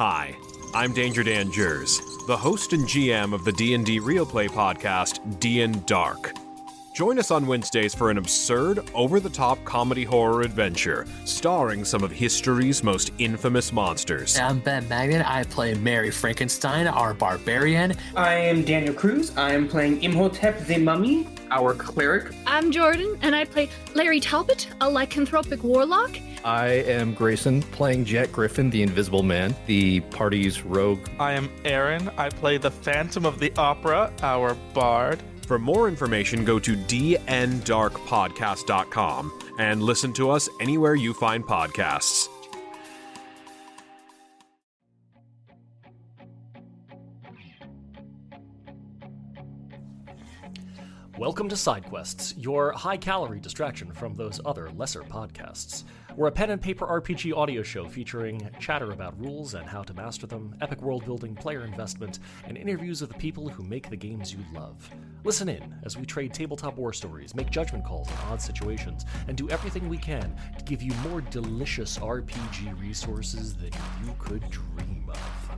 Hi, I'm Danger Dan Jers, the host and GM of the D&D Real-Play podcast, D&D Dark. Join us on Wednesdays for an absurd, over-the-top comedy horror adventure, starring some of history's most infamous monsters. I'm Ben Magnet. I play Mary Frankenstein, our barbarian. I am Daniel Cruz. I am playing Imhotep the Mummy, our cleric. I'm Jordan, and I play Larry Talbot, a lycanthropic warlock. I am Grayson, playing Jack Griffin, the Invisible Man, the party's rogue. I am Aaron. I play the Phantom of the Opera, our bard. For more information, go to dndarkpodcast.com and listen to us anywhere you find podcasts. Welcome to Side Quests, your high-calorie distraction from those other lesser podcasts. We're a pen and paper RPG audio show featuring chatter about rules and how to master them, epic world-building, player investment, and interviews with the people who make the games you love. Listen in as we trade tabletop war stories, make judgment calls in odd situations, and do everything we can to give you more delicious RPG resources than you could dream of.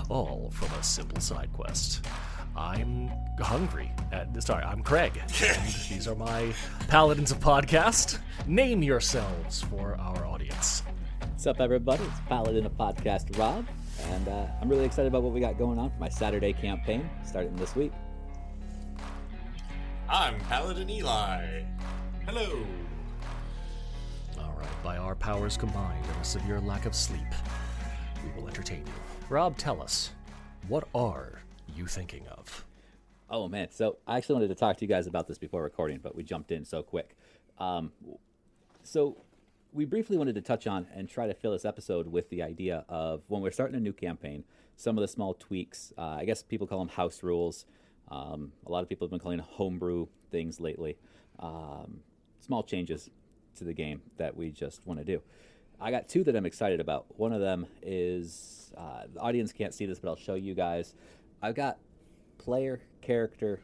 All from a simple side quest. I'm hungry. I'm Craig. And these are my Paladins of Podcast. Name yourselves for our audience. What's up, everybody? It's Paladin of Podcast, Rob, and I'm really excited about what we got going on for my Saturday campaign, starting this week. I'm Paladin Eli. Hello. All right, by our powers combined and a severe lack of sleep, we will entertain you. Rob, tell us, what are you thinking of? Oh man, so I actually wanted to talk to you guys about this before recording, but we jumped in so quick. So we briefly wanted to touch on and try to fill this episode with the idea of when we're starting a new campaign, some of the small tweaks. I guess people call them house rules. A lot of people have been calling homebrew things lately. Small changes to the game that we just want to do. I got two that I'm excited about. One of them is, the audience can't see this, but I'll show you guys. I've got player character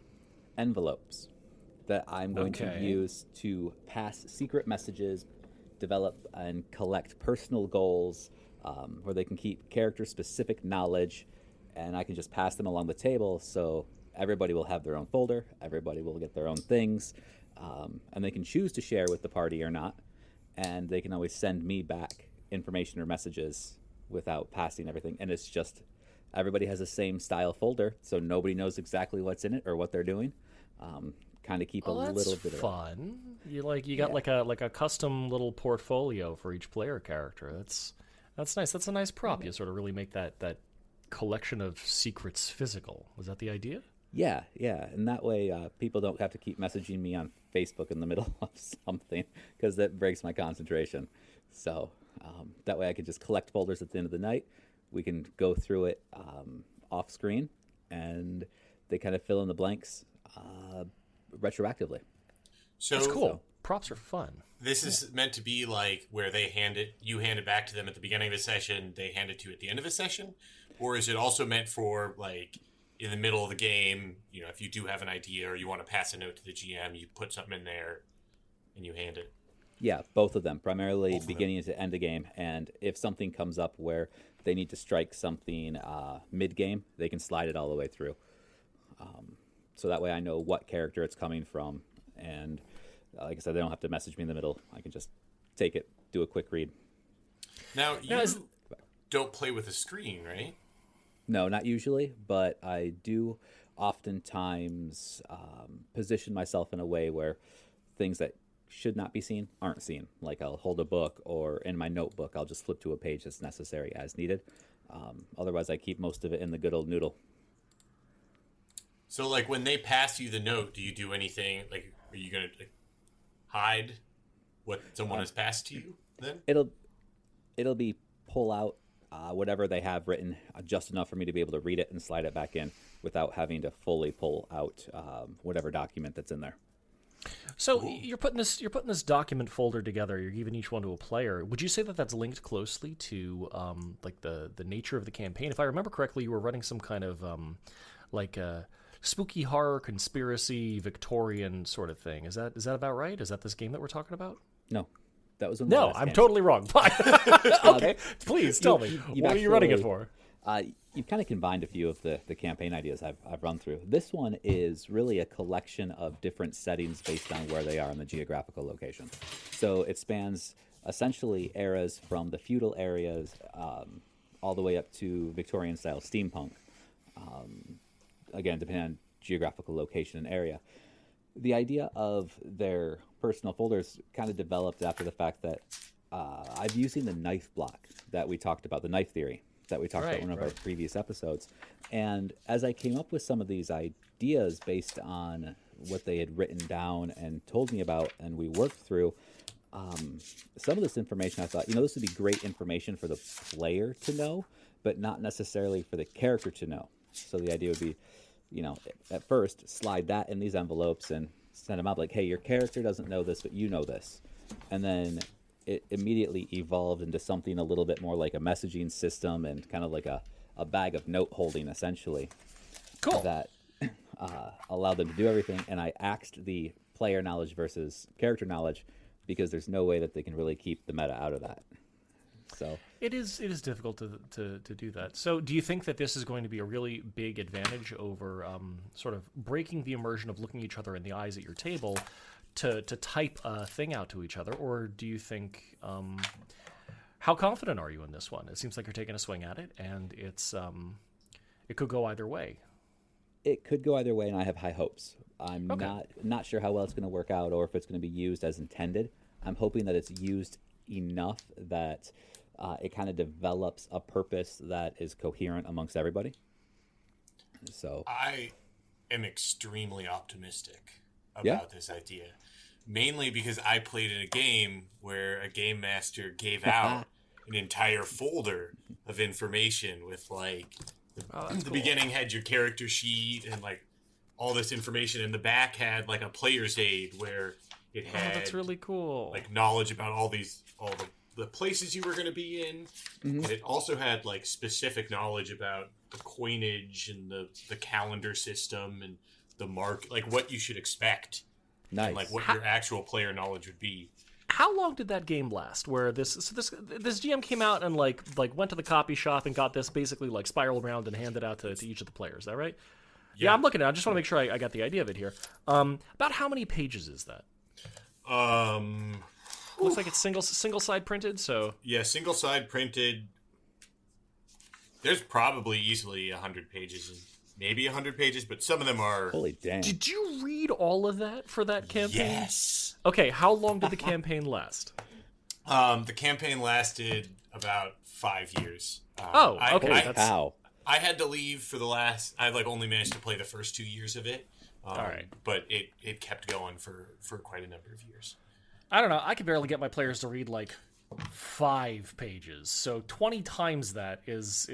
envelopes that I'm going to use to pass secret messages, develop and collect personal goals, where they can keep character-specific knowledge, and I can just pass them along the table, so everybody will have their own folder, everybody will get their own things, and they can choose to share with the party or not, and they can always send me back information or messages without passing everything, and it's just everybody has the same style folder, so nobody knows exactly what's in it or what they're doing. Kind of keep a little bit of fun. You got like a custom little portfolio for each player character. That's nice. That's a nice prop. You sort of really make that collection of secrets physical. Was that the idea? Yeah, and that way people don't have to keep messaging me on Facebook in the middle of something, because that breaks my concentration. So that way I could just collect folders at the end of the night. We can go through it off screen, and they kind of fill in the blanks retroactively. So that's cool. Props are fun. This is meant to be like where you hand it back to them at the beginning of a session, they hand it to you at the end of a session? Or is it also meant for, like, in the middle of the game, if you do have an idea or you want to pass a note to the GM, you put something in there and you hand it? Yeah, both of them, primarily beginning to end the game. And if something comes up where they need to strike something mid-game, they can slide it all the way through. So that way I know what character it's coming from. And like I said, they don't have to message me in the middle. I can just take it, do a quick read. Now, you don't play with a screen, right? No, not usually, but I do oftentimes position myself in a way where things that should not be seen aren't seen. Like I'll hold a book, or in my notebook I'll just flip to a page that's necessary as needed. Otherwise I keep most of it in the good old noodle. So like when they pass you the note, do you do anything? Like, are you going to hide what someone has passed to you then? It'll be pull out whatever they have written, just enough for me to be able to read it and slide it back in without having to fully pull out whatever document that's in there. So you're putting this document folder together. You're giving each one to a player. Would you say that that's linked closely to like the nature of the campaign? If I remember correctly, you were running some kind of like a spooky horror conspiracy Victorian sort of thing. Is that about right? Is that this game that we're talking about? No. That was no. I'm totally wrong. Okay, please tell me. What are you running it for? You've kind of combined a few of the campaign ideas I've run through. This one is really a collection of different settings based on where they are in the geographical location. So it spans essentially eras from the feudal areas all the way up to Victorian-style steampunk. Again, depending on geographical location and area. The idea of their personal folders kind of developed after the fact that I'm using the knife block that we talked about, the knife theory that we talked about in one of our previous episodes. And as I came up with some of these ideas based on what they had written down and told me about and we worked through, some of this information I thought, this would be great information for the player to know, but not necessarily for the character to know. So the idea would be, at first, slide that in these envelopes and send them out like, hey, your character doesn't know this, but you know this. And then it immediately evolved into something a little bit more like a messaging system and kind of like a bag of note holding, essentially. Cool. That allowed them to do everything. And I axed the player knowledge versus character knowledge because there's no way that they can really keep the meta out of that. So it is difficult to do that. So do you think that this is going to be a really big advantage over sort of breaking the immersion of looking each other in the eyes at your table to type a thing out to each other? Or do you think, how confident are you in this one? It seems like you're taking a swing at it, and it could go either way. It could go either way, and I have high hopes. I'm Okay. not sure how well it's going to work out or if it's going to be used as intended. I'm hoping that it's used enough that it kind of develops a purpose that is coherent amongst everybody. So I am extremely optimistic about this idea, mainly because I played in a game where a game master gave out an entire folder of information with the beginning had your character sheet and all this information, and the back had a player's aid where it had that's really cool. Knowledge about all the places you were going to be in. Mm-hmm. And it also had specific knowledge about the coinage and the calendar system and the mark, what you should expect. nice. And what your actual player knowledge would be. How long did that game last? Where this GM came out and went to the copy shop and got this basically spiral around and handed out to each of the players. Is that right? Yeah, I'm looking at it. I just want to make sure I got the idea of it here. About how many pages is that? Looks like it's single side printed. So yeah, single side printed. There's probably easily 100 pages, and maybe 100 pages, but some of them are. Holy damn! Did you read all of that for that campaign? Yes. Okay, how long did the campaign last? The campaign lasted about 5 years. Okay. How? I had to leave for the last. I only managed to play the first 2 years of it. All right. But it kept going for quite a number of years. I don't know. I could barely get my players to read 5 pages. So 20 times that is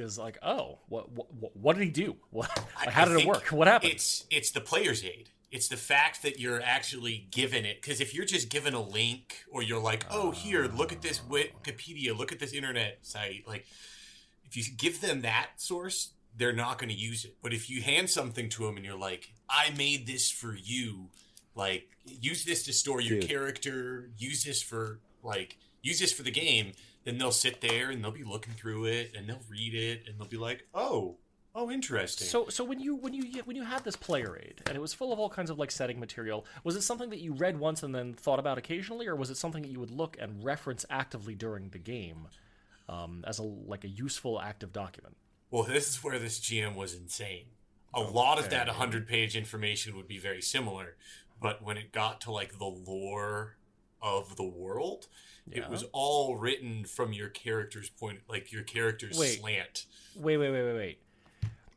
what did he do? How did it work? What happened? It's the player's aid. It's the fact that you're actually given it. Because if you're just given a link, or you're here, look at this Wikipedia, look at this internet site. If you give them that source, they're not going to use it. But if you hand something to them and you're I made this for you, use this to store your character, use this for the game, then they'll sit there and they'll be looking through it and they'll read it and they'll be oh, interesting. So when you had this player aid and it was full of all kinds of setting material, was it something that you read once and then thought about occasionally, or was it something that you would look and reference actively during the game, as a useful active document? Well, this is where this GM was insane. A lot of that 100-page information would be very similar, but when it got to the lore of the world, it was all written from your character's point, your character's slant. Wait.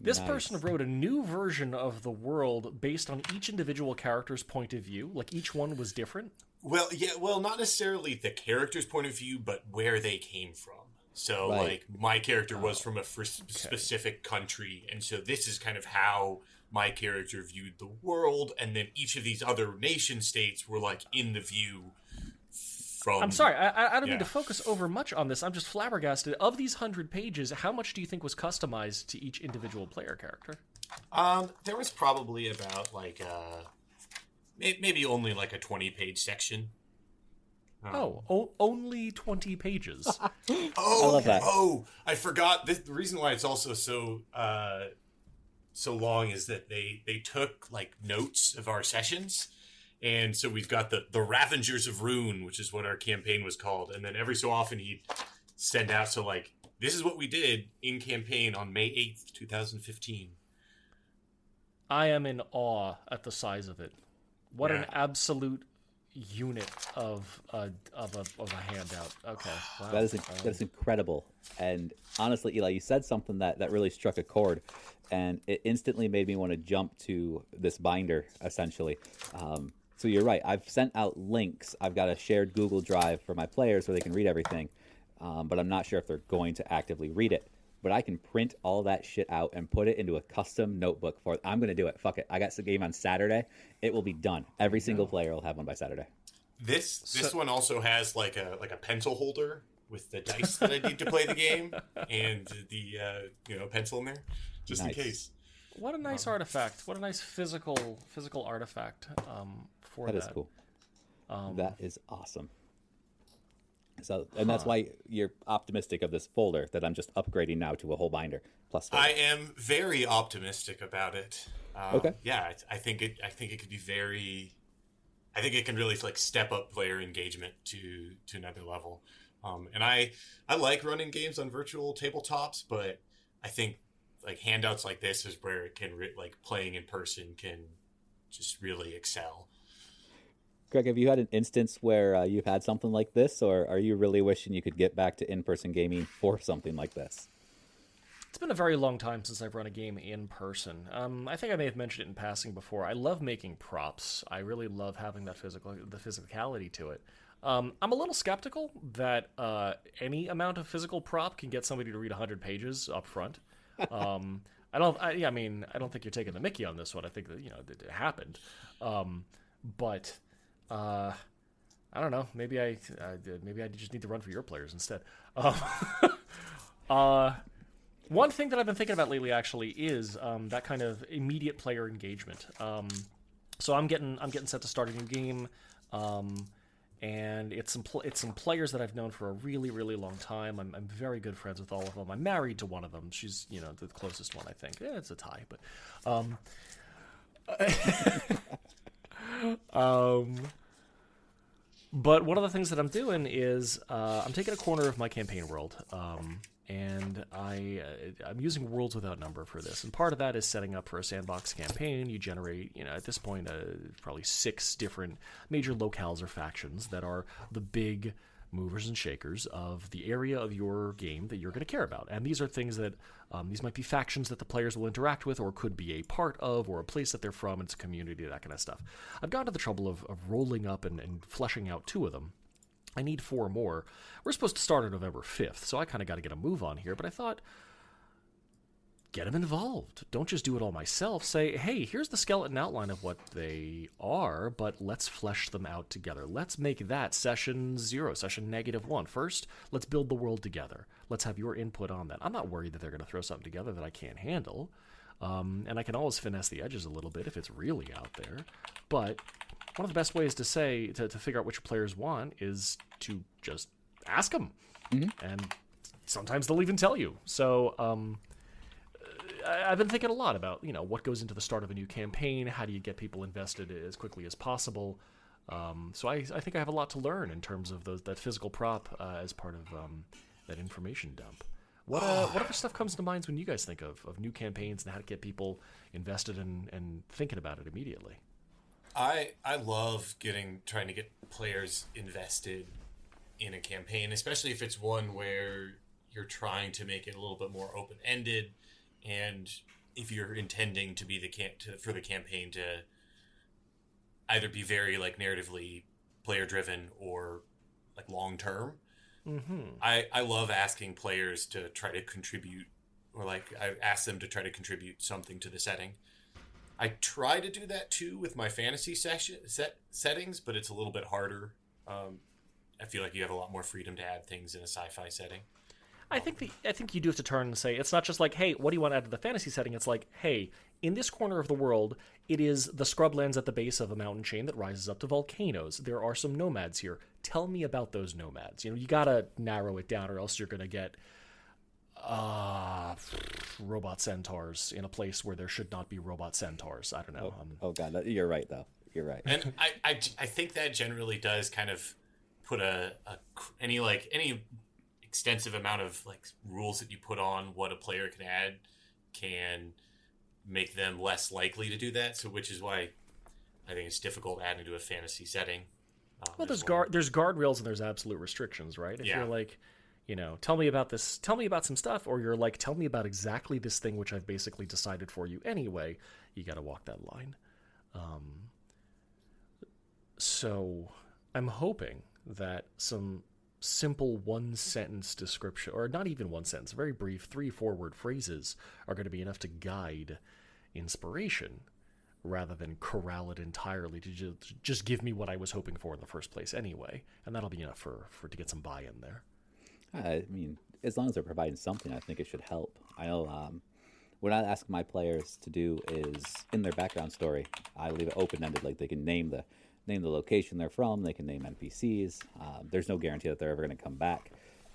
This person wrote a new version of the world based on each individual character's point of view. Each one was different? Well, yeah. Well, not necessarily the character's point of view, but where they came from. So, my character was from a specific country, and so this is kind of how my character viewed the world, and then each of these other nation states were, in the view from... I'm sorry, I don't mean to focus over much on this. I'm just flabbergasted. Of these 100 pages, how much do you think was customized to each individual player character? There was probably about, maybe only a 20-page section. Only 20 pages. I love that. I forgot. The reason why it's also so long is that they took like notes of our sessions. And so we've got the Ravengers of Rune, which is what our campaign was called. And then every so often he'd send out, so like, this is what we did in campaign on May 8th, 2015. I am in awe at the size of it. What an absolute unit of a handout. Okay. Wow. That is incredible. And honestly, Eli, you said something that really struck a chord, and it instantly made me want to jump to this binder, essentially. So you're right. I've sent out links. I've got a shared Google Drive for my players where they can read everything, but I'm not sure if they're going to actively read it. But I can print all that shit out and put it into a custom notebook for it. I'm going to do it. Fuck it. I got the game on Saturday. It will be done. Every single player will have one by Saturday. This one also has like a pencil holder with the dice that I need to play the game and the pencil in there just in case. What a nice artifact. What a nice physical artifact for that. That is cool. That is awesome. So, and that's why you're optimistic of this folder that I'm just upgrading now to a whole binder plus folder. I am very optimistic about it. Okay. Yeah, I think it could be very. I think it can really like step up player engagement to another level. And I like running games on virtual tabletops, but I think like handouts like this is where it can like playing in person can just really excel. Greg, have you had an instance where you've had something like this, or are you really wishing you could get back to in-person gaming for something like this? It's been a very long time since I've run a game in person. I think I may have mentioned it in passing before. I love making props. I really love having that physicality to it. I'm a little skeptical that any amount of physical prop can get somebody to read 100 pages up front. I don't think you're taking the mickey on this one. I think that it happened, but I don't know. Maybe I just need to run for your players instead. One thing that I've been thinking about lately actually is that kind of immediate player engagement. So I'm getting set to start a new game, and it's some players that I've known for a really, really long time. I'm very good friends with all of them. I'm married to one of them. She's the closest one, I think. Yeah, it's a tie, but but one of the things that I'm doing is I'm taking a corner of my campaign world, and I'm using Worlds Without Number for this. And part of that is setting up for a sandbox campaign. You generate, at this point, probably 6 different major locales or factions that are the big movers and shakers of the area of your game that you're going to care about. And these are things that, these might be factions that the players will interact with or could be a part of, or a place that they're from, it's a community, that kind of stuff. I've gone to the trouble of rolling up and fleshing out 2 of them. I need 4 more. We're supposed to start on November 5th, so I kind of got to get a move on here, but I thought, get them involved. Don't just do it all myself. Say, hey, here's the skeleton outline of what they are, but let's flesh them out together. Let's make that session 0, session -1. First, let's build the world together. Let's have your input on that. I'm not worried that they're going to throw something together that I can't handle, and I can always finesse the edges a little bit if it's really out there, but one of the best ways to figure out what your players want is to just ask them. Mm-hmm. And sometimes they'll even tell you. So I've been thinking a lot about, what goes into the start of a new campaign. How do you get people invested as quickly as possible? So I think I have a lot to learn in terms of that physical prop as part of that information dump. What other stuff comes to mind when you guys think of new campaigns and how to get people invested and thinking about it immediately? I love trying to get players invested in a campaign, especially if it's one where you're trying to make it a little bit more open-ended, and if you're intending to be for the campaign to either be very like narratively player-driven or like long-term. Mm-hmm. I love asking players to try to contribute, or like I ask them to try to contribute something to the setting. I try to do that too with my fantasy settings, but it's a little bit harder. I feel like you have a lot more freedom to add things in a sci-fi setting. I think you do have to turn and say, it's not just like, hey, what do you want to add to the fantasy setting? It's like, hey, in this corner of the world, it is the scrublands at the base of a mountain chain that rises up to volcanoes. There are some nomads here. Tell me about those nomads. You gotta narrow it down, or else you're gonna get robot centaurs in a place where there should not be robot centaurs. I don't know. Oh God, you're right though. You're right. And I think that generally does kind of put any extensive amount of like rules that you put on what a player can add can make them less likely to do that. So, which is why I think it's difficult adding to a fantasy setting. Well, there's guardrails and there's absolute restrictions, right? If you're like, tell me about this, tell me about some stuff, or you're like, tell me about exactly this thing which I've basically decided for you anyway, you got to walk that line. So I'm hoping that some simple one-sentence description, or not even one sentence, very brief 3-4 word phrases are going to be enough to guide inspiration rather than corral it entirely to just give me what I was hoping for in the first place anyway. And that'll be enough for to get some buy-in there. I mean, as long as they're providing something, I think it should help. I know what I ask my players to do is, in their background story, I leave it open-ended. Like, they can name the location they're from, they can name NPCs. There's no guarantee that they're ever going to come back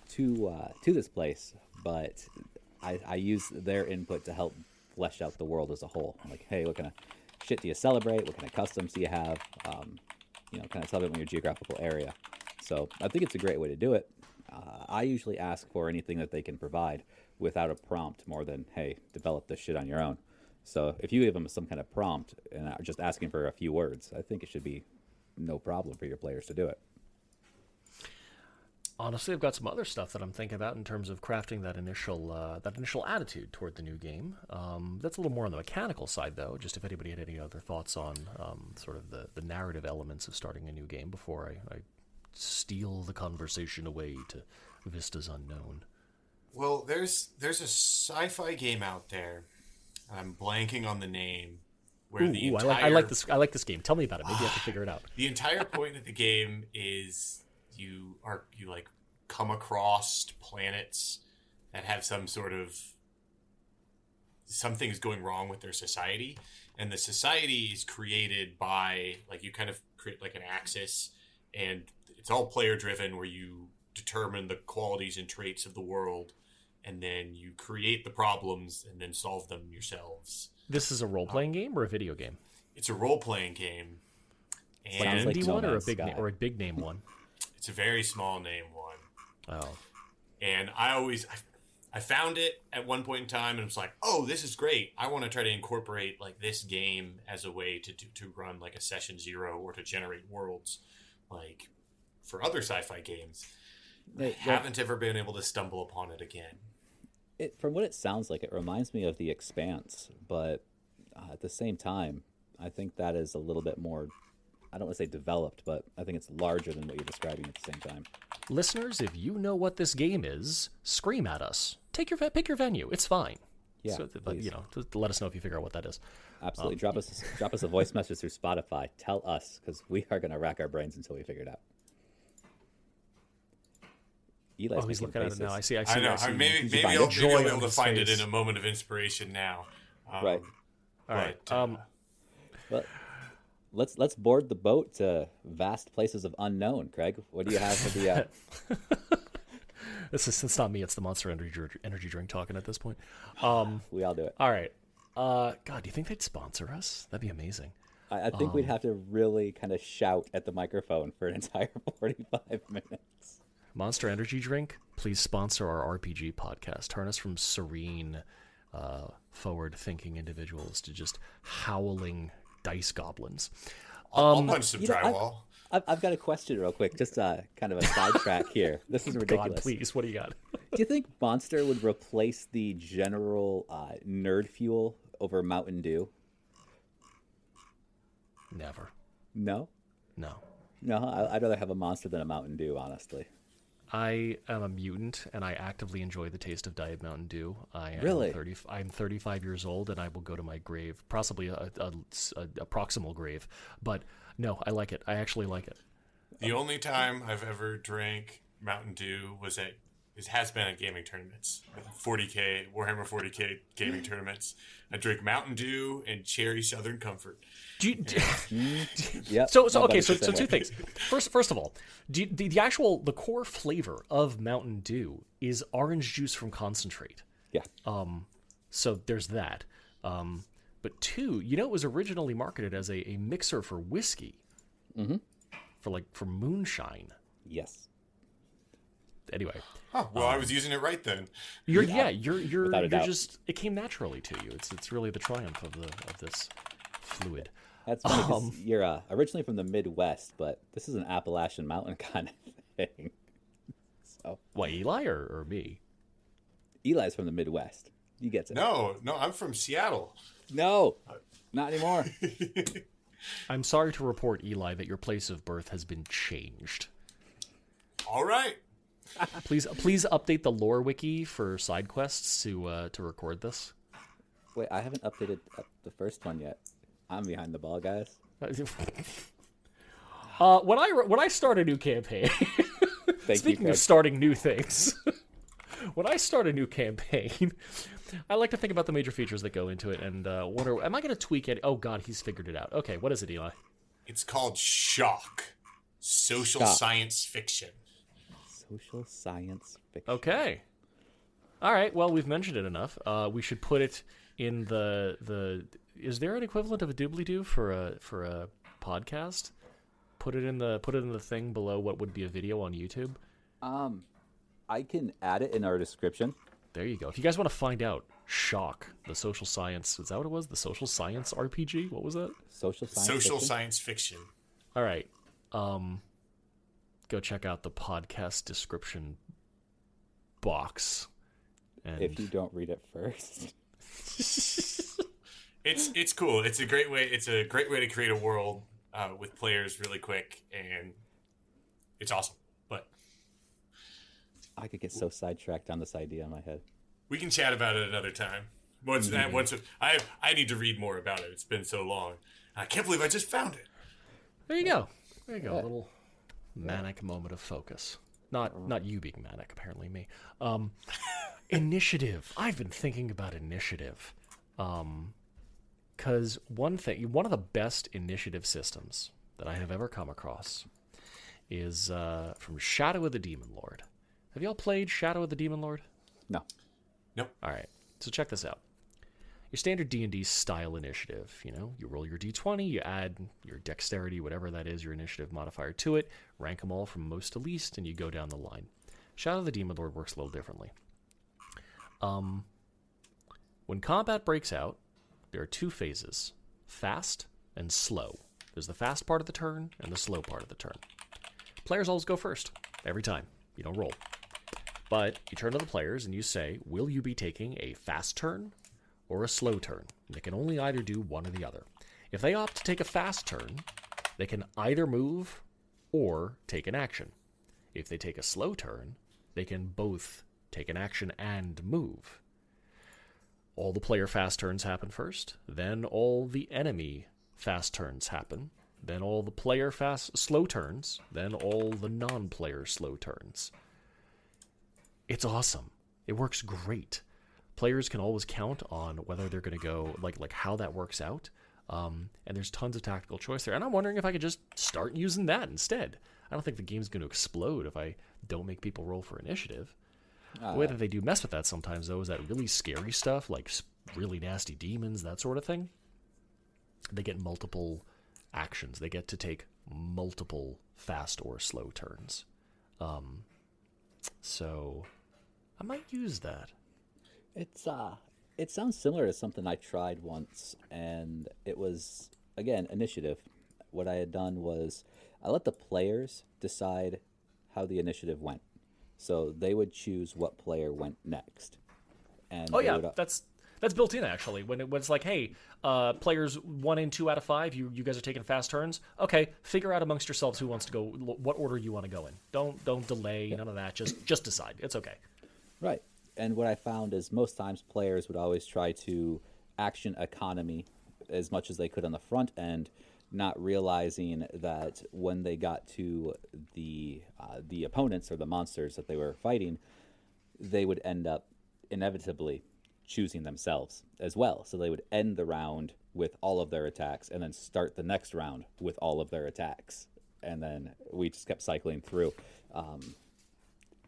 to this place, but I use their input to help flesh out the world as a whole. I'm like, hey, what kind of shit do you celebrate? What kind of customs do you have? Kind of tell them your geographical area. So I think it's a great way to do it. I usually ask for anything that they can provide without a prompt more than, hey, develop this shit on your own. So if you give them some kind of prompt and are just asking for a few words, I think it should be no problem for your players to do it. Honestly, I've got some other stuff that I'm thinking about in terms of crafting that initial attitude toward the new game. That's a little more on the mechanical side, though. Just if anybody had any other thoughts on sort of the narrative elements of starting a new game before I steal the conversation away to vistas unknown. Well, there's a sci-fi game out there. I'm blanking on the name. Where I like this game. Tell me about it. Maybe I can figure it out. The entire point of the game is you come across planets that have something's going wrong with their society, and the society is created by, like, you kind of create like an axis, and it's all player driven, where you determine the qualities and traits of the world, and then you create the problems and then solve them yourselves. This is a role-playing game or a video game? It's a role-playing game. And like indie one or a big name one? It's a very small name one. Oh. And I found it at one point in time and was like, oh, this is great. I want to try to incorporate like this game as a way to run like a session 0 or to generate worlds like for other sci-fi games. I haven't ever been able to stumble upon it again. From what it sounds like, it reminds me of The Expanse, but at the same time, I think that is a little bit more, I don't want to say developed, but I think it's larger than what you're describing at the same time. Listeners, if you know what this game is, scream at us. Pick your venue. It's fine. Yeah, but let us know if you figure out what that is. Absolutely. Drop us a voice message through Spotify. Tell us, because we are going to rack our brains until we figure it out. Eli's he's looking faces. at it now. I see. I know. Maybe I'll be able to find it in a moment of inspiration now. Right. All right. Well, let's board the boat to vast places of unknown. Craig, what do you have for the? It's not me. It's the Monster energy drink talking at this point. We all do it. All right. God, do you think they'd sponsor us? That'd be amazing. I think we'd have to really kind of shout at the microphone for an entire 45 minutes. Monster Energy Drink, please sponsor our RPG podcast. Turn us from serene, forward-thinking individuals to just howling dice goblins. I'll punch some drywall. I've got a question real quick, just kind of a sidetrack here. This is ridiculous. God, please, what do you got? Do you think Monster would replace the general nerd fuel over Mountain Dew? Never. No? No. No, I'd rather have a Monster than a Mountain Dew, honestly. I am a mutant, and I actively enjoy the taste of Diet Mountain Dew. Really? I'm 35 years old, and I will go to my grave, possibly a proximal grave. But no, I like it. I actually like it. The only time I've ever drank Mountain Dew was at has been at gaming tournaments, 40K Warhammer 40K gaming tournaments. I drink Mountain Dew and Cherry Southern Comfort. Yep. So two things. First of all, the core flavor of Mountain Dew is orange juice from concentrate. Yeah. So there's that. But two, it was originally marketed as a mixer for whiskey. Mm-hmm. For moonshine. Yes. Anyway. Oh, well, I was using it right then. You're Without a doubt. just, it came naturally to you. It's really the triumph of this fluid. That's funny 'cause you're originally from the Midwest, but this is an Appalachian Mountain kind of thing. So What, Eli or me? Eli's from the Midwest. You get it. No, I'm from Seattle. No, not anymore. I'm sorry to report, Eli, that your place of birth has been changed. All right. Please update the lore wiki for side quests to record this. Wait, I haven't updated the first one yet. I'm behind the ball, guys. When I start a new campaign, speaking of starting new things, when I start a new campaign, I like to think about the major features that go into it and wonder, am I going to tweak it? Oh God, he's figured it out. Okay, what is it, Eli? It's called Shock. Social science fiction. Social science fiction. Okay. All right. Well, we've mentioned it enough. We should put it in the. Is there an equivalent of a doobly-doo for a podcast? Put it in the thing below what would be a video on YouTube. I can add it in our description. There you go. If you guys want to find out, Shock, the social science. Is that what it was? The social science RPG? What was that? Social Science fiction. All right. Go check out the podcast description box. And If you don't read it first. It's cool. It's a great way. It's a great way to create a world with players really quick, and it's awesome. But I could get so sidetracked on this idea in my head. we can chat about it another time. I need to read more about it. It's been so long. I can't believe I just found it. there you go. There you go. A little manic moment of focus. Not you being manic, apparently me. Initiative. I've been thinking about initiative. Because one of the best initiative systems that I have ever come across is from Shadow of the Demon Lord. Have y'all played Shadow of the Demon Lord? No. Nope. All right. So check this out. Your standard D&D style initiative, you roll your D20, you add your dexterity, whatever that is, your initiative modifier to it, rank them all from most to least, and you go down the line. Shadow of the Demon Lord works a little differently. When combat breaks out, there are two phases, fast and slow. There's the fast part of the turn and the slow part of the turn. Players always go first, every time. You don't roll. But you turn to the players and you say, will you be taking a fast turn or a slow turn? And they can only either do one or the other. If they opt to take a fast turn, they can either move or take an action. If they take a slow turn, they can both take an action and move. All the player fast turns happen first, then all the enemy fast turns happen, then all the player slow turns, then all the non-player slow turns. It's awesome. It works great. Players can always count on whether they're going to go, like how that works out. And there's tons of tactical choice there. And I'm wondering if I could just start using that instead. I don't think the game's going to explode if I don't make people roll for initiative. The way that they do mess with that sometimes, though, is that really scary stuff, like really nasty demons, that sort of thing. They get multiple actions. They get to take multiple fast or slow turns. So I might use that. It sounds similar to something I tried once, and it was, again, initiative. What I had done was I let the players decide how the initiative went. So they would choose what player went next. And that's built in, actually. When it's like, hey, players 1 and 2 out of 5, you guys are taking fast turns. Okay, figure out amongst yourselves who wants to go, what order you want to go in. Don't delay, none of that. Just decide. It's okay. Right. And what I found is most times players would always try to action economy as much as they could on the front end, not realizing that when they got to the opponents or the monsters that they were fighting, they would end up inevitably choosing themselves as well. So they would end the round with all of their attacks and then start the next round with all of their attacks. And then we just kept cycling through.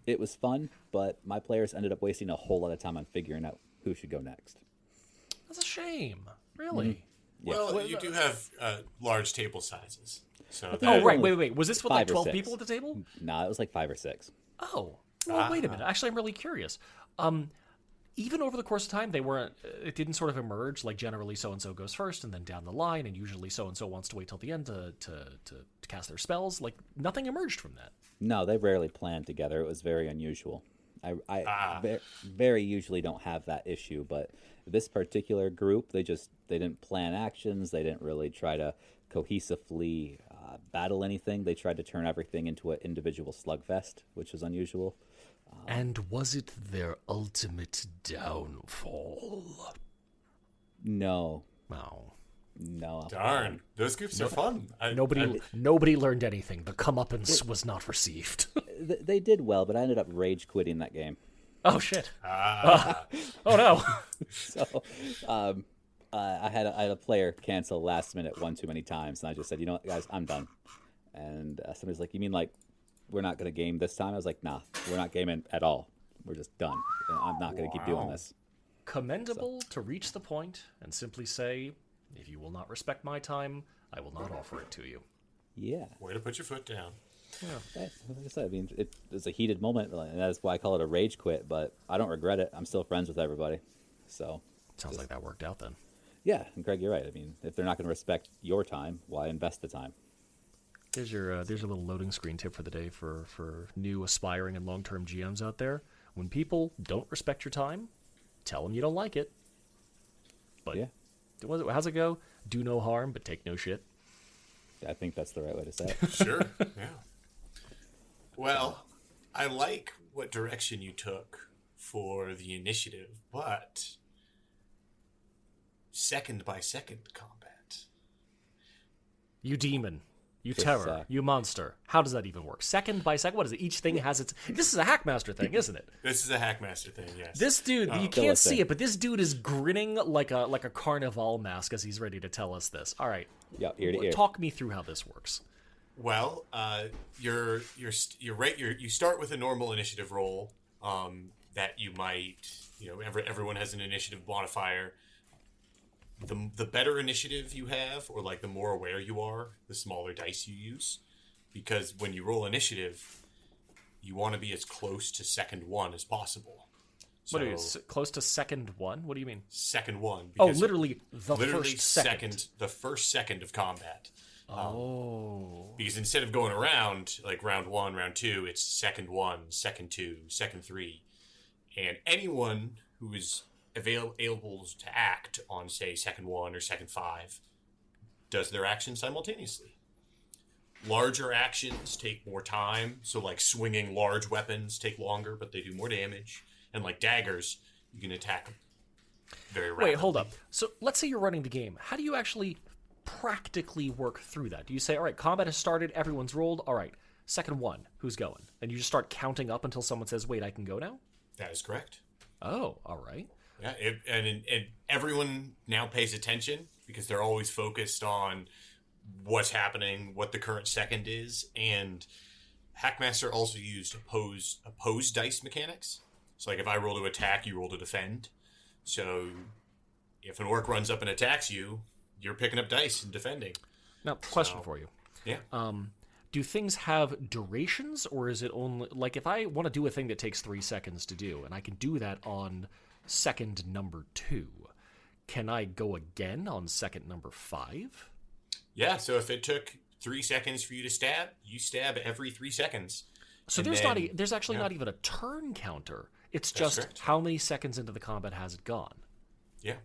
It was fun, but my players ended up wasting a whole lot of time on figuring out who should go next. That's a shame. Really? Yeah. Well, you do have large table sizes. So Oh, right. Wait. Was this with like 5 or 12 6. people at the table? Nah, it was like 5 or 6. Oh, well, wait a minute. Actually, I'm really curious. Even over the course of time, it didn't sort of emerge like generally so-and-so goes first and then down the line, and usually so-and-so wants to wait till the end to cast their spells. Like, nothing emerged from that. No, they rarely planned together. It was very unusual. I very usually don't have that issue, but this particular group, they didn't plan actions. They didn't really try to cohesively battle anything. They tried to turn everything into an individual slugfest, which was unusual. And was it their ultimate downfall? No. No. No. Darn, those groups are fun. Nobody learned anything. The comeuppance was not received. They did well, but I ended up rage quitting that game. Oh, shit. Oh, no. So I had a player cancel last minute one too many times, and I just said, you know what, guys, I'm done. And somebody's like, you mean like we're not going to game this time? I was like, nah, we're not gaming at all. We're just done. And I'm not going to keep doing this. Commendable to reach the point and simply say, if you will not respect my time, I will not offer it to you. Yeah. Way to put your foot down. Yeah. Like I said, I mean, it was a heated moment, and that's why I call it a rage quit, but I don't regret it. I'm still friends with everybody. So Sounds like that worked out then. Yeah, and Greg, you're right. I mean, if they're not going to respect your time, why invest the time? There's your little loading screen tip for the day for new aspiring and long-term GMs out there. When people don't respect your time, tell them you don't like it. But yeah. How's it go? Do no harm, but take no shit. I think that's the right way to say it. Sure, yeah. Well, I like what direction you took for the initiative, but second by second combat. You demon. You Just, terror. You monster. How does that even work? Second by second? What is it? Each thing has its... This is a Hackmaster thing, isn't it? This is a Hackmaster thing, yes. This dude, you can't see it, but this dude is grinning like a carnival mask as he's ready to tell us this. All right. Yeah, ear to ear. Talk me through how this works. Well, you're right. You start with a normal initiative roll that you might, everyone has an initiative modifier. The better initiative you have, or like the more aware you are, the smaller dice you use, because when you roll initiative, you want to be as close to second one as possible. So, What is close to second one? What do you mean? second one. Oh, because literally the literally first second. the first second of combat. Oh. Because instead of going around, like round one, round two, it's second one, second two, second three. And anyone who is available to act on, say, second one or second five does their action simultaneously. Larger actions take more time. So, like, swinging large weapons take longer, but they do more damage. And, like, daggers, you can attack them very rapidly. Wait, hold up. So let's say you're running the game. How do you actually practically work through that? Do you say, all right, combat has started, everyone's rolled, all right, second one, who's going? And you just start counting up until someone says, wait, I can go now? That is correct. Oh, all right. Yeah, and everyone now pays attention because they're always focused on what's happening, what the current second is, and Hackmaster also used opposed dice mechanics. So, like, if I roll to attack, you roll to defend. So, if an orc runs up and attacks you, you're picking up dice and defending. Now, question for you. Yeah. Do things have durations, or is it only... Like, if I want to do a thing that takes 3 seconds to do, and I can do that on second number 2, can I go again on second number 5? Yeah, so if it took 3 seconds for you to stab, you stab every 3 seconds. So And there's actually yeah. not even a turn counter. It's That's just correct. how many seconds into the combat has it gone. Yeah.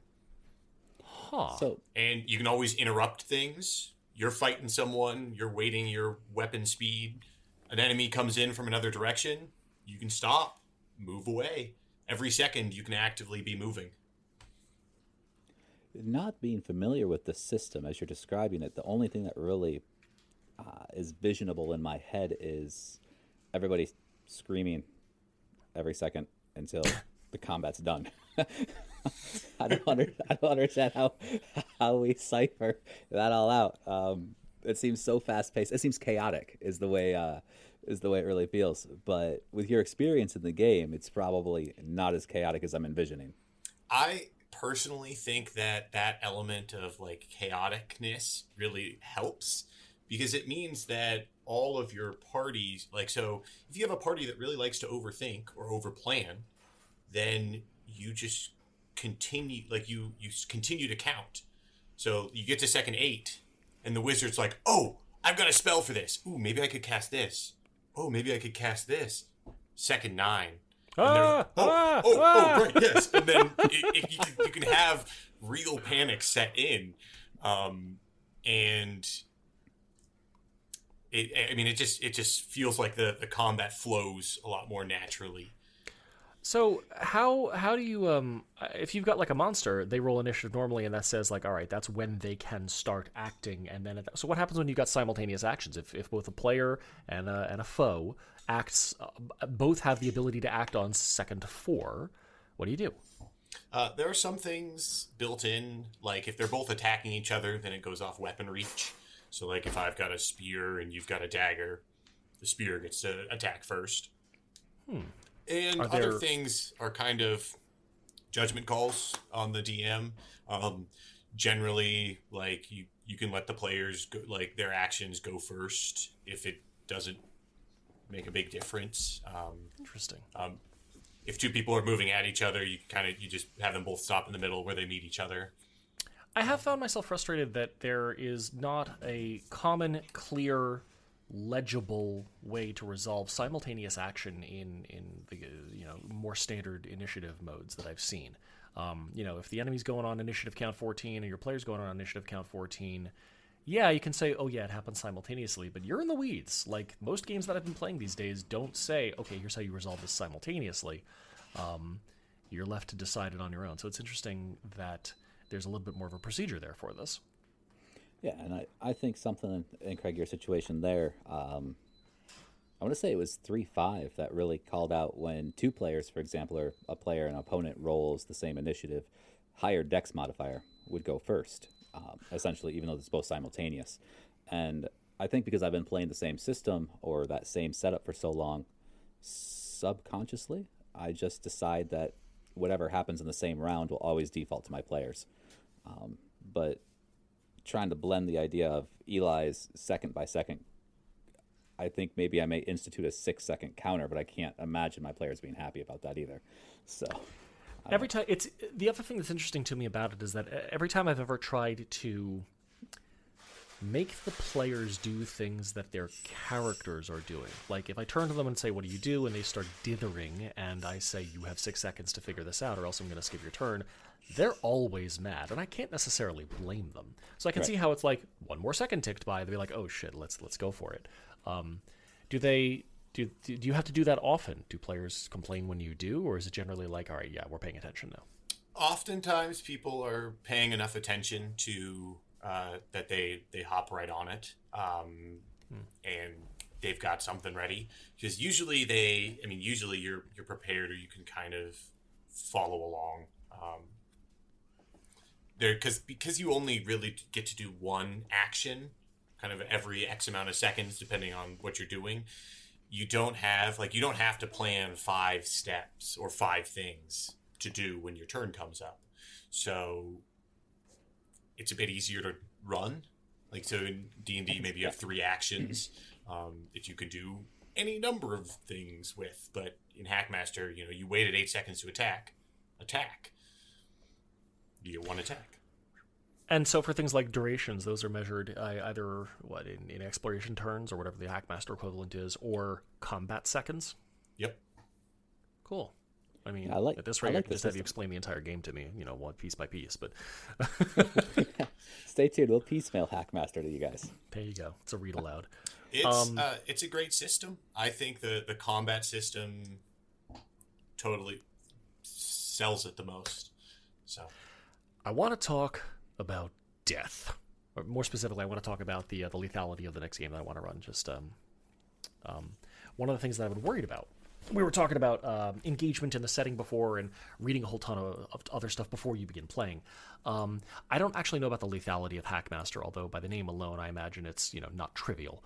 Huh. So And you can always interrupt things. You're fighting someone, you're waiting your weapon speed. An enemy comes in from another direction, you can stop, move away. Every second you can actively be moving. not being familiar with the system as you're describing it, the only thing that really is visionable in my head is everybody screaming every second until the combat's done. I don't understand how we cipher that all out. It seems so fast paced. It seems chaotic is the way it really feels. But with your experience in the game, it's probably not as chaotic as I'm envisioning. I personally think that element of like chaoticness really helps, because it means that all of your parties, like, so if you have a party that really likes to overthink or overplan, then you just continue, like you continue to count. So you get to second 8 and the wizard's like, oh, I've got a spell for this. Ooh, maybe I could cast this. Oh, maybe I could cast this. Second 9. Right, yes. And then you can have real panic set in. And it just feels like the combat flows a lot more naturally. So how do you if you've got like a monster, they roll initiative normally, and that says like, all right, that's when they can start acting, and then so what happens when you've got simultaneous actions? If both a player and a foe acts, both have the ability to act on second 4, what do you do? There are some things built in, like if they're both attacking each other, then it goes off weapon reach. So like if I've got a spear and you've got a dagger, the spear gets to attack first. And other things are kind of judgment calls on the DM. Generally, like you can let the players go, like their actions go first if it doesn't make a big difference. Interesting. If 2 people are moving at each other, you just have them both stop in the middle where they meet each other. I have found myself frustrated that there is not a common, clear, legible way to resolve simultaneous action in the more standard initiative modes that I've seen. If the enemy's going on initiative count 14 and your player's going on initiative count 14, yeah, you can say, oh yeah, it happens simultaneously, but you're in the weeds. Like most games that I've been playing these days don't say, okay, here's how you resolve this simultaneously. You're left to decide it on your own. So it's interesting that there's a little bit more of a procedure there for this. Yeah, and I think something in Craig, your situation there, I want to say it was 3-5 that really called out when 2 players, for example, or a player and an opponent rolls the same initiative, higher dex modifier would go first, essentially, even though it's both simultaneous. And I think because I've been playing the same system or that same setup for so long, subconsciously, I just decide that whatever happens in the same round will always default to my players. But trying to blend the idea of Eli's second by second, I think maybe I may institute a 6-second counter, but I can't imagine my players being happy about that either. So every time, it's the other thing that's interesting to me about it is that every time I've ever tried to make the players do things that their characters are doing, like if I turn to them and say, what do you do? And they start dithering and I say, you have 6 seconds to figure this out or else I'm going to skip your turn, they're always mad, and I can't necessarily blame them. So I can see how it's like 1 more second ticked by, they'll be like, oh shit, let's go for it. Do you have to do that often? Do players complain when you do, or is it generally like, all right, yeah, we're paying attention now? Oftentimes people are paying enough attention to that they hop right on it, and they've got something ready. Because usually you're prepared, or you can kind of follow along. Because you only really get to do one action kind of every X amount of seconds, depending on what you're doing. You don't have to plan 5 steps or 5 things to do when your turn comes up. So it's a bit easier to run. Like, so in D&D, maybe you have 3 actions that you can do any number of things with. But in Hackmaster, you waited 8 seconds to attack. You get 1 attack. And so for things like durations, those are measured either in exploration turns or whatever the Hackmaster equivalent is, or combat seconds. Yep. Cool. I mean, at this rate, I could just have you explain the entire game to me, one piece by piece. But stay tuned. We'll piecemeal Hackmaster to you guys. There you go. It's a read aloud. It's a great system. I think the combat system totally sells it the most. So I want to talk about death, or more specifically, I want to talk about the lethality of the next game that I want to run. Just one of the things that I've been worried about we were talking about engagement in the setting before and reading a whole ton of other stuff before you begin playing. I don't actually know about the lethality of Hackmaster, although by the name alone, I imagine it's not trivial.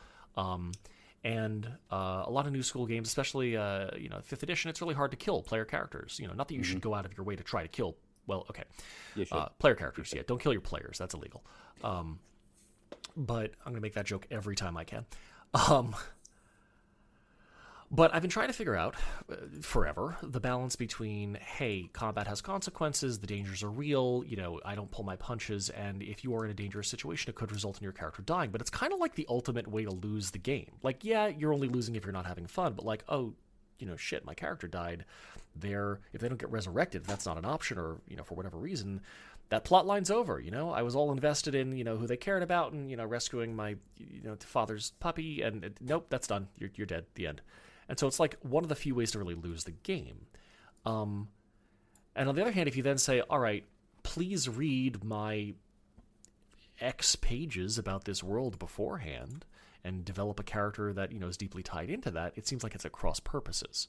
And a lot of new school games, especially 5th edition, it's really hard to kill player characters. Not that you should go out of your way to try to kill. Well, okay, player characters. Yeah, don't kill your players. That's illegal. But I'm gonna make that joke every time I can. But I've been trying to figure out forever the balance between, hey, combat has consequences, the dangers are real, I don't pull my punches, and if you are in a dangerous situation, it could result in your character dying. But it's kind of like the ultimate way to lose the game. Like, yeah, you're only losing if you're not having fun, but like, oh, shit, my character died. If they don't get resurrected, if that's not an option, or, for whatever reason, that plot line's over. I was all invested in, who they cared about and, rescuing my, father's puppy, and nope, that's done. You're dead. The end. And so it's like one of the few ways to really lose the game. And on the other hand, if you then say, all right, please read my X pages about this world beforehand and develop a character that, is deeply tied into that, it seems like it's at cross purposes.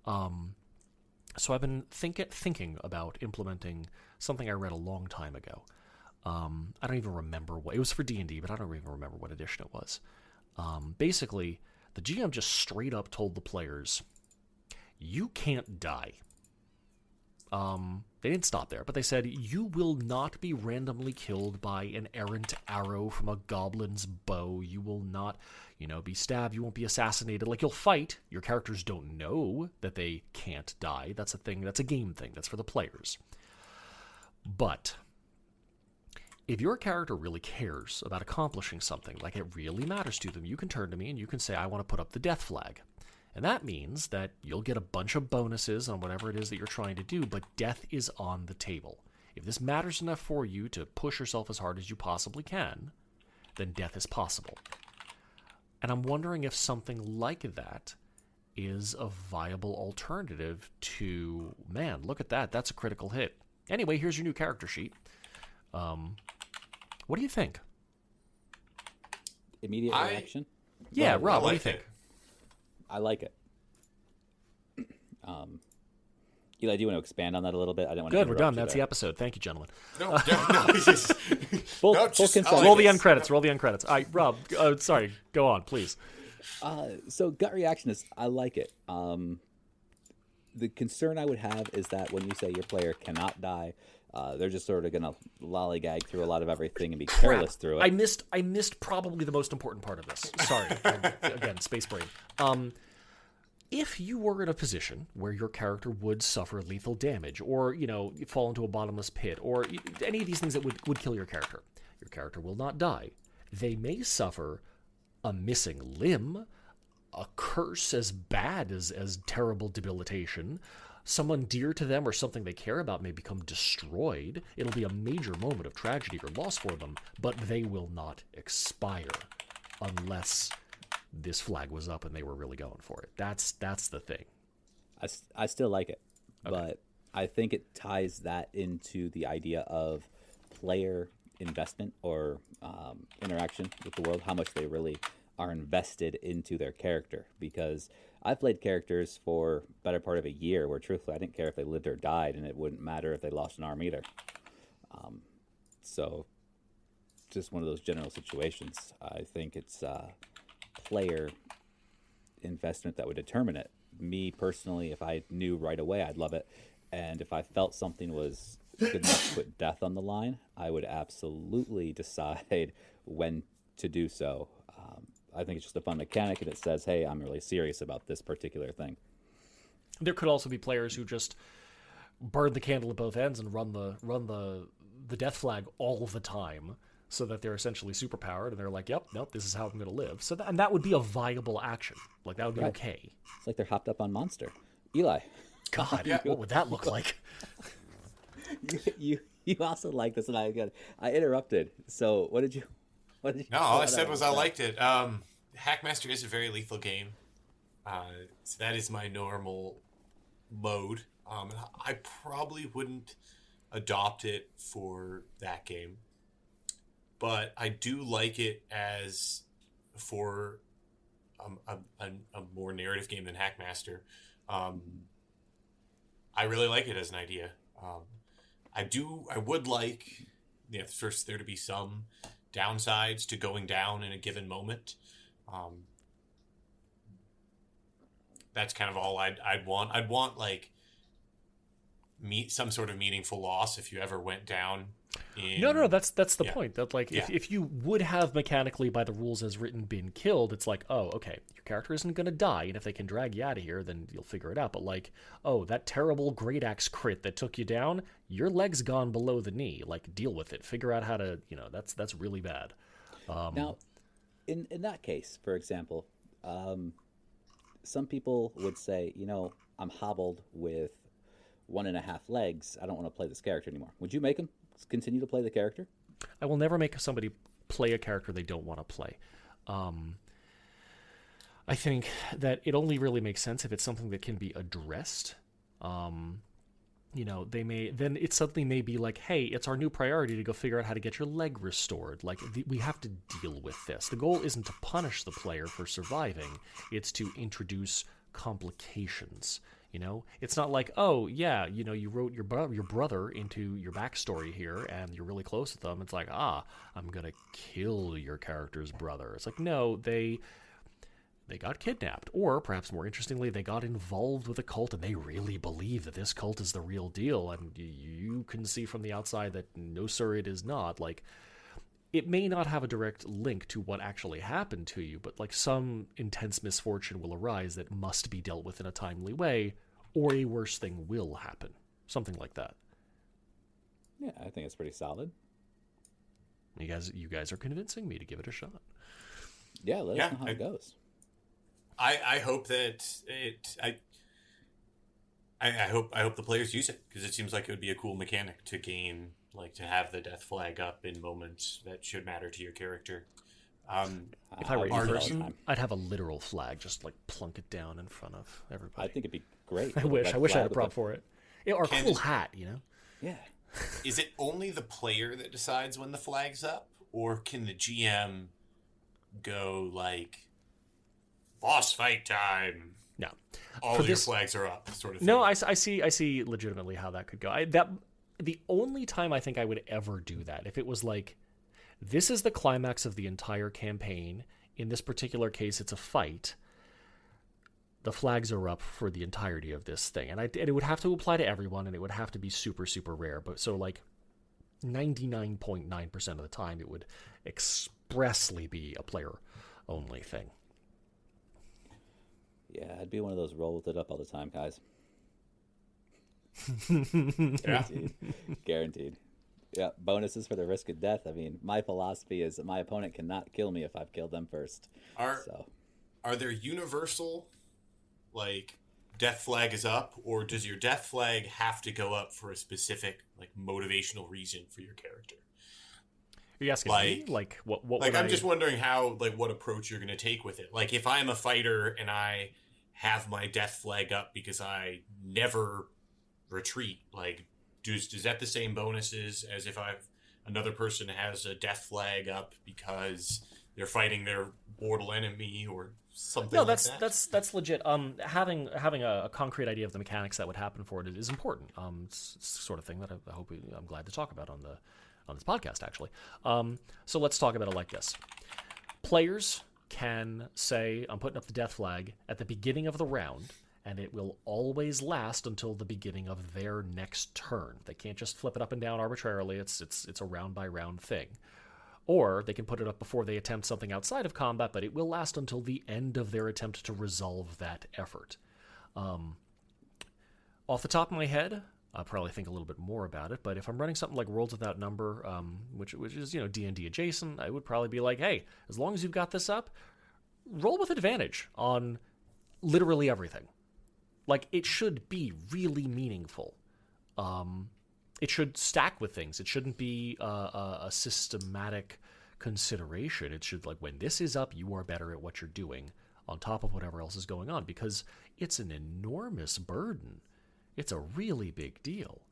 So I've been thinking about implementing something I read a long time ago. I don't even remember what, it was for D&D, but I don't even remember what edition it was. Basically, the GM just straight up told the players, you can't die. They didn't stop there, but they said, you will not be randomly killed by an errant arrow from a goblin's bow. You will not, be stabbed. You won't be assassinated. Like, you'll fight. Your characters don't know that they can't die. That's a thing. That's a game thing. That's for the players. But if your character really cares about accomplishing something, like it really matters to them, you can turn to me and you can say, I want to put up the death flag. And that means that you'll get a bunch of bonuses on whatever it is that you're trying to do, but death is on the table. If this matters enough for you to push yourself as hard as you possibly can, then death is possible. And I'm wondering if something like that is a viable alternative to, man, look at that, that's a critical hit. Anyway, here's your new character sheet. What do you think? Immediate reaction? Yeah, Rob, what do you think? I like it. Eli, do you want to expand on that a little bit? I don't want to. Good, we're done. That's the episode. Thank you, gentlemen. No, just, full roll the end credits. Roll the end credits. Rob, sorry. Go on, please. So gut reaction is I like it. The concern I would have is that when you say your player cannot die, they're just sort of going to lollygag through a lot of everything and be careless through it. I missed probably the most important part of this. Sorry. Again, space brain. If you were in a position where your character would suffer lethal damage or, fall into a bottomless pit or any of these things that would kill your character will not die. They may suffer a missing limb, a curse as bad as terrible debilitation. Someone dear to them or something they care about may become destroyed. It'll be a major moment of tragedy or loss for them, but they will not expire unless this flag was up and they were really going for it. That's the thing. I still like it, Okay. but I think it ties that into the idea of player investment or interaction with the world, how much they really are invested into their character. Because I've played characters for better part of a year where truthfully I didn't care if they lived or died, and it wouldn't matter if they lost an arm either. So just one of those general situations. I think it's player investment that would determine it. Me personally, if I knew right away, I'd love it. And if I felt something was good enough to put death on the line, I would absolutely decide when to do so. I think it's just a fun mechanic, and it says, hey, I'm really serious about this particular thing. There could also be players who just burn the candle at both ends and run the death flag all the time, so that they're essentially superpowered, and they're like, yep, nope, this is how I'm going to live. So and that would be a viable action. Like, that would be Right. okay. It's like they're hopped up on Monster. Eli. God, what would that look like? You also like this, and I interrupted. So what did you? No, all I said was I liked it. Hackmaster is a very lethal game, so that is my normal mode. I probably wouldn't adopt it for that game, but I do like it as for a more narrative game than Hackmaster. I really like it as an idea. I would like, first there to be some downsides to going down in a given moment. That's kind of all I'd want. I'd want like some sort of meaningful loss if you ever went down. No, that's the point. That like if you would have mechanically by the rules as written been killed, it's like, oh, okay, your character isn't going to die, and if they can drag you out of here, then you'll figure it out. But like, oh, that terrible great axe crit that took you down, your leg's gone below the knee. Like, deal with it. Figure out how to, that's really bad. Now, in that case, for example, some people would say, I'm hobbled with 1.5 legs. I don't want to play this character anymore. Would you make them continue to play the character? I will never make somebody play a character they don't want to play. I think that it only really makes sense if it's something that can be addressed. Then it suddenly may be like, hey, it's our new priority to go figure out how to get your leg restored. Like, we have to deal with this. The goal isn't to punish the player for surviving. It's to introduce complications. It's not like, oh, yeah, you wrote your brother into your backstory here and you're really close with them. It's like, I'm going to kill your character's brother. It's like, no, they got kidnapped. Or, perhaps more interestingly, they got involved with a cult and they really believe that this cult is the real deal. And you can see from the outside that, no, sir, it is not. Like, it may not have a direct link to what actually happened to you, but like some intense misfortune will arise that must be dealt with in a timely way, or a worse thing will happen. Something like that. Yeah, I think it's pretty solid. You guys are convincing me to give it a shot. Yeah, let us know how it goes. I hope that I hope the players use it, because it seems like it would be a cool mechanic to gain, like to have the death flag up in moments that should matter to your character. If I were you, I'd have a literal flag, just like plunk it down in front of everybody. I think it'd be great. I wish I had a prop for it. Or a cool hat, Yeah. Is it only the player that decides when the flag's up, or can the GM go like, boss fight time? No. All your flags are up, sort of thing. No, I see legitimately how that could go. The only time I think I would ever do that, if it was like, this is the climax of the entire campaign. In this particular case, it's a fight. The flags are up for the entirety of this thing. And it would have to apply to everyone, and it would have to be super, super rare. But so like 99.9% of the time, it would expressly be a player-only thing. Yeah, I'd be one of those roll with it up all the time guys. Guaranteed. Yeah, bonuses for the risk of death. I mean, my philosophy is that my opponent cannot kill me if I've killed them first. Are there universal, like, death flag is up, or does your death flag have to go up for a specific, like, motivational reason for your character? Are you asking me? Like, what like, I'm just wondering how, like, what approach you're going to take with it. Like, if I'm a fighter and I have my death flag up because I never retreat, like, does that the same bonuses as if another person has a death flag up because they're fighting their mortal enemy or something? No, that's legit. Having a concrete idea of the mechanics that would happen for it is important. It's the sort of thing that I'm glad to talk about on this podcast, actually. So let's talk about it like this. Players can say, I'm putting up the death flag at the beginning of the round, and it will always last until the beginning of their next turn. They can't just flip it up and down arbitrarily. It's a round-by-round thing. Or they can put it up before they attempt something outside of combat, but it will last until the end of their attempt to resolve that effort. Off the top of my head, I'll probably think a little bit more about it, but if I'm running something like Worlds Without Number, which is, D&D adjacent, I would probably be like, hey, as long as you've got this up, roll with advantage on literally everything. Like, it should be really meaningful. It should stack with things. It shouldn't be a systematic consideration. It should, like, when this is up, you are better at what you're doing on top of whatever else is going on, because it's an enormous burden. It's a really big deal.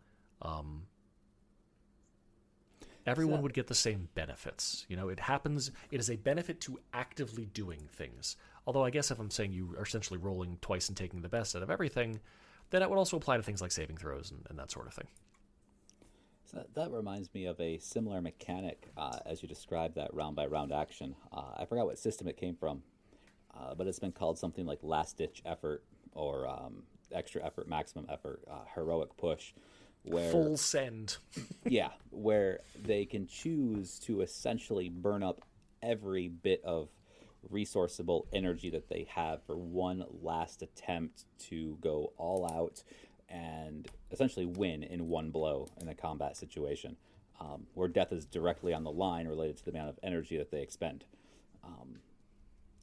Everyone would get the same benefits. It happens. It is a benefit to actively doing things. Although I guess if I'm saying you are essentially rolling twice and taking the best out of everything, then that would also apply to things like saving throws and that sort of thing. So that reminds me of a similar mechanic as you described that round-by-round action. I forgot what system it came from, but it's been called something like last-ditch effort or extra effort, maximum effort, heroic push. Where, full send. Yeah, where they can choose to essentially burn up every bit of resourceable energy that they have for one last attempt to go all out and essentially win in one blow in a combat situation, where death is directly on the line related to the amount of energy that they expend.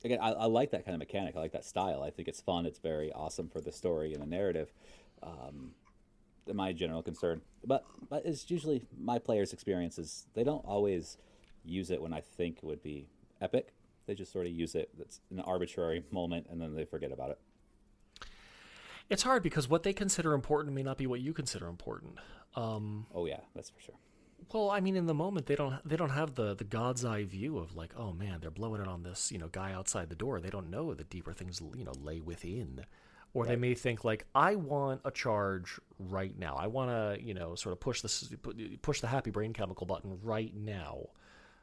Again, I like that kind of mechanic. I like that style. I think it's fun. It's very awesome for the story and the narrative. My general concern, but it's usually my players' experiences. They don't always use it when I think it would be epic. They just sort of use it. That's an arbitrary moment, and then they forget about it. It's hard because what they consider important may not be what you consider important. Oh yeah, that's for sure. Well, I mean, in the moment, they don't have the God's eye view of like, oh man, they're blowing it on this guy outside the door. They don't know the deeper things lay within. Or they may think like, I want a charge right now. I want to, sort of push the happy brain chemical button right now,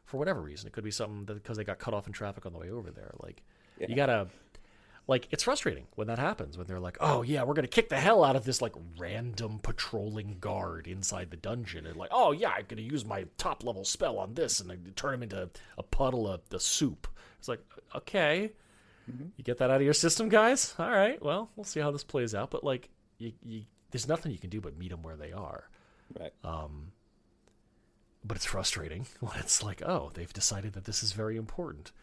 for whatever reason. It could be something because they got cut off in traffic on the way over there. Like, you gotta, like, it's frustrating when that happens. When they're like, oh yeah, we're gonna kick the hell out of this like random patrolling guard inside the dungeon, and like, oh yeah, I'm gonna use my top level spell on this and turn him into a puddle of the soup. It's like, okay. You get that out of your system, guys? All right, well, we'll see how this plays out. But, like, there's nothing you can do but meet them where they are. Right. But it's frustrating when it's like, oh, they've decided that this is very important.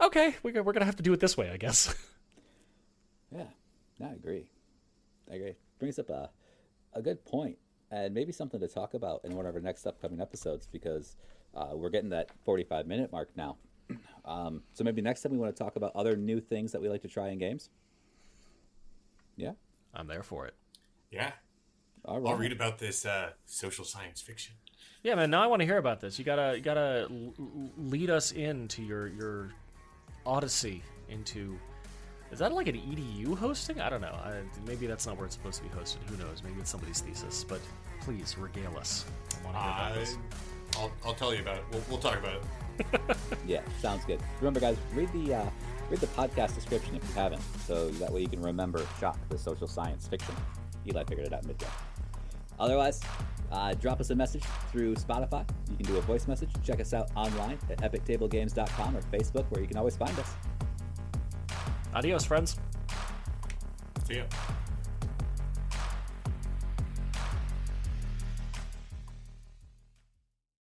Okay, we're going to have to do it this way, I guess. Yeah, no, I agree. Brings up a good point, and maybe something to talk about in one of our next upcoming episodes, because we're getting that 45-minute mark now. So maybe next time we want to talk about other new things that we like to try in games. Yeah, I'm there for it. Yeah, all right. I'll read about this social science fiction. Yeah, man. Now I want to hear about this. You gotta lead us into your odyssey into. Is that like an EDU hosting? I don't know. Maybe that's not where it's supposed to be hosted. Who knows? Maybe it's somebody's thesis. But please regale us. I want to hear about this. I'll tell you about it. We'll talk about it. Yeah, sounds good. Remember, guys, read the podcast description if you haven't, so that way you can remember Shock, the social science fiction. Eli figured it out midway. Otherwise, drop us a message through Spotify. You can do a voice message. Check us out online at epictablegames.com or Facebook, where you can always find us. Adios, friends. See ya.